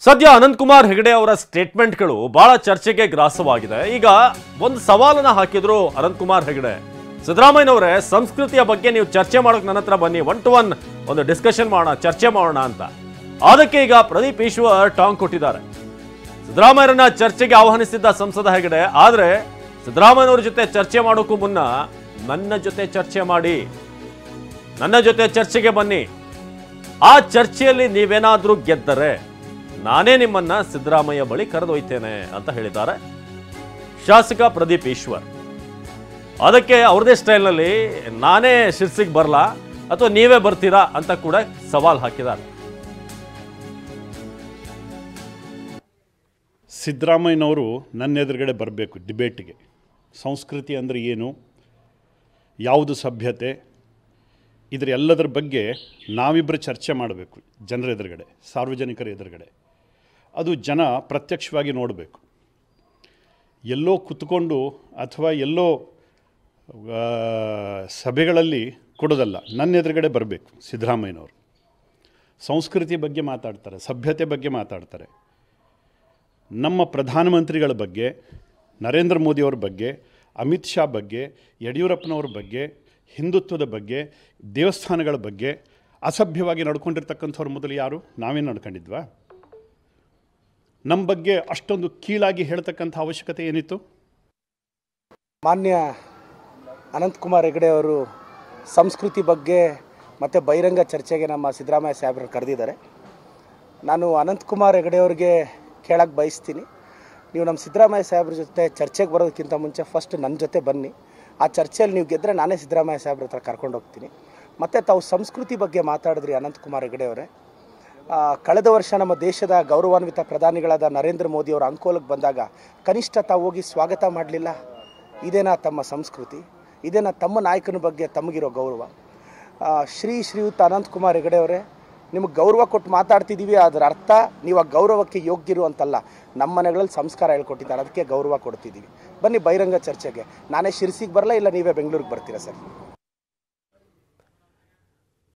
ಸದ್ಯ ಅನಂತಕುಮಾರ್ ಹೆಗಡೆ ಅವರ ಸ್ಟೇಟ್ಮೆಂಟ್ಗಳು ಬಹಳ ಚರ್ಚೆಗೆ ಗ್ರಾಸವಾಗಿದೆ. ಈಗ ಒಂದು ಸವಾಲನ್ನ ಹಾಕಿದ್ರು ಅನಂತಕುಮಾರ್ ಹೆಗಡೆ. ಸಿದ್ದರಾಮಯ್ಯನವರೇ, ಸಂಸ್ಕೃತಿಯ ಬಗ್ಗೆ ನೀವು ಚರ್ಚೆ ಮಾಡೋಕೆ ನನ್ನ ಹತ್ರ ಬನ್ನಿ, 1 to 1 ಒಂದು ಡಿಸ್ಕಷನ್ ಮಾಡೋಣ, ಚರ್ಚೆ ಮಾಡೋಣ ಅಂತ. ಅದಕ್ಕೆ ಈಗ ಪ್ರದೀಪ್ ಈಶ್ವರ್ ಟಾಂಗ್ ಕೊಟ್ಟಿದ್ದಾರೆ. ಸಿದ್ದರಾಮಯ್ಯರನ್ನ ಚರ್ಚೆಗೆ ಆಹ್ವಾನಿಸಿದ್ದ ಸಂಸದ ಹೆಗಡೆ, ಆದ್ರೆ ಸಿದ್ದರಾಮಯ್ಯನವರ ಜೊತೆ ಚರ್ಚೆ ಮಾಡೋಕ್ಕೂ ಮುನ್ನ ನನ್ನ ಜೊತೆ ಚರ್ಚೆ ಮಾಡಿ, ನನ್ನ ಜೊತೆ ಚರ್ಚೆಗೆ ಬನ್ನಿ. ಆ ಚರ್ಚೆಯಲ್ಲಿ ನೀವೇನಾದ್ರೂ ಗೆದ್ದರೆ ನಾನೇ ನಿಮ್ಮನ್ನ ಸಿದ್ದರಾಮಯ್ಯ ಬಳಿ ಕರೆದೊಯ್ತೇನೆ ಅಂತ ಹೇಳಿದ್ದಾರೆ ಶಾಸಕ ಪ್ರದೀಪ್ ಈಶ್ವರ್. ಅದಕ್ಕೆ ಅವ್ರದೇ ಸ್ಟೈಲ್ನಲ್ಲಿ ನಾನೇ ಶಿರ್ಸಿಗೆ ಬರಲಾ ಅಥವಾ ನೀವೇ ಬರ್ತೀರಾ ಅಂತ ಕೂಡ ಸವಾಲ್ ಹಾಕಿದ್ದಾರೆ. ಸಿದ್ದರಾಮಯ್ಯನವರು ನನ್ನ ಎದುರುಗಡೆ ಬರಬೇಕು ಡಿಬೇಟ್ಗೆ. ಸಂಸ್ಕೃತಿ ಅಂದರೆ ಏನು, ಯಾವುದು ಸಭ್ಯತೆ, ಇದರ ಎಲ್ಲದರ ಬಗ್ಗೆ ನಾವಿಬ್ಬರು ಚರ್ಚೆ ಮಾಡಬೇಕು ಜನರ ಎದುರುಗಡೆ, ಸಾರ್ವಜನಿಕರ ಎದುರುಗಡೆ. ಅದು ಜನ ಪ್ರತ್ಯಕ್ಷವಾಗಿ ನೋಡಬೇಕು. ಎಲ್ಲೋ ಕುತ್ಕೊಂಡು ಅಥವಾ ಎಲ್ಲೋ ಸಭೆಗಳಲ್ಲಿ ಕೊಡೋದಲ್ಲ, ನನ್ನ ಎದುರುಗಡೆ ಬರಬೇಕು ಸಿದ್ದರಾಮಯ್ಯನವರು. ಸಂಸ್ಕೃತಿ ಬಗ್ಗೆ ಮಾತಾಡ್ತಾರೆ, ಸಭ್ಯತೆ ಬಗ್ಗೆ ಮಾತಾಡ್ತಾರೆ. ನಮ್ಮ ಪ್ರಧಾನಮಂತ್ರಿಗಳ ಬಗ್ಗೆ, ನರೇಂದ್ರ ಮೋದಿಯವ್ರ ಬಗ್ಗೆ, ಅಮಿತ್ ಶಾ ಬಗ್ಗೆ, ಯಡಿಯೂರಪ್ಪನವ್ರ ಬಗ್ಗೆ, ಹಿಂದುತ್ವದ ಬಗ್ಗೆ, ದೇವಸ್ಥಾನಗಳ ಬಗ್ಗೆ ಅಸಭ್ಯವಾಗಿ ನಡ್ಕೊಂಡಿರ್ತಕ್ಕಂಥವ್ರ ಮೊದಲು ಯಾರು? ನಾವೇನು ನಡ್ಕೊಂಡಿದ್ವಾ? ನಮ್ಮ ಬಗ್ಗೆ ಅಷ್ಟೊಂದು ಕೀಳಾಗಿ ಹೇಳ್ತಕ್ಕಂಥ ಅವಶ್ಯಕತೆ ಏನಿತ್ತು? ಮಾನ್ಯ ಅನಂತಕುಮಾರ್ ಹೆಗಡೆ ಅವರು ಸಂಸ್ಕೃತಿ ಬಗ್ಗೆ ಮತ್ತು ಬಹಿರಂಗ ಚರ್ಚೆಗೆ ನಮ್ಮ ಸಿದ್ದರಾಮಯ್ಯ ಸಾಹೇಬರು ಕರೆದಿದ್ದಾರೆ. ನಾನು ಅನಂತಕುಮಾರ್ ಹೆಗಡೆ ಅವ್ರಿಗೆ ಕೇಳಕ್ಕೆ ಬಯಸ್ತೀನಿ, ನೀವು ನಮ್ಮ ಸಿದ್ದರಾಮಯ್ಯ ಸಾಹೇಬ್ರ ಜೊತೆ ಚರ್ಚೆಗೆ ಬರೋದಕ್ಕಿಂತ ಮುಂಚೆ ಫಸ್ಟ್ ನನ್ನ ಜೊತೆ ಬನ್ನಿ. ಆ ಚರ್ಚೆಯಲ್ಲಿ ನೀವು ಗೆದ್ದರೆ ನಾನೇ ಸಿದ್ದರಾಮಯ್ಯ ಸಾಹೇಬ್ರ ಹತ್ರ ಕರ್ಕೊಂಡು ಹೋಗ್ತೀನಿ. ಮತ್ತು ತಾವು ಸಂಸ್ಕೃತಿ ಬಗ್ಗೆ ಮಾತಾಡಿದ್ರಿ ಅನಂತಕುಮಾರ್ ಹೆಗಡೆ ಅವರೇ. ಕಳೆದ ವರ್ಷ ನಮ್ಮ ದೇಶದ ಗೌರವಾನ್ವಿತ ಪ್ರಧಾನಿಗಳಾದ ನರೇಂದ್ರ ಮೋದಿಯವರ ಅಂಕೋಲಕ್ಕೆ ಬಂದಾಗ ಕನಿಷ್ಠ ತಾವು ಹೋಗಿ ಸ್ವಾಗತ ಮಾಡಲಿಲ್ಲ. ಇದೇನಾ ತಮ್ಮ ಸಂಸ್ಕೃತಿ? ಇದೇನಾ ತಮ್ಮ ನಾಯಕನ ಬಗ್ಗೆ ತಮಗಿರೋ ಗೌರವ? ಶ್ರೀಯುತ ಅನಂತಕುಮಾರ್ ಹೆಗಡೆ ಅವರೇ, ನಿಮಗೆ ಗೌರವ ಕೊಟ್ಟು ಮಾತಾಡ್ತಿದ್ದೀವಿ, ಅದರ ಅರ್ಥ ನೀವು ಆ ಗೌರವಕ್ಕೆ ಯೋಗ್ಯರು ಅಂತಲ್ಲ. ನಮ್ಮ ಮನೆಗಳಲ್ಲಿ ಸಂಸ್ಕಾರ ಹೇಳ್ಕೊಟ್ಟಿದ್ದಾರೆ, ಅದಕ್ಕೆ ಗೌರವ ಕೊಡ್ತಿದ್ದೀವಿ. ಬನ್ನಿ ಬಹಿರಂಗ ಚರ್ಚೆಗೆ. ನಾನೇ ಶಿರ್ಸಿಗೆ ಬರಲ್ಲ, ಇಲ್ಲ ನೀವೇ ಬೆಂಗಳೂರಿಗೆ ಬರ್ತೀರಾ ಸರ್?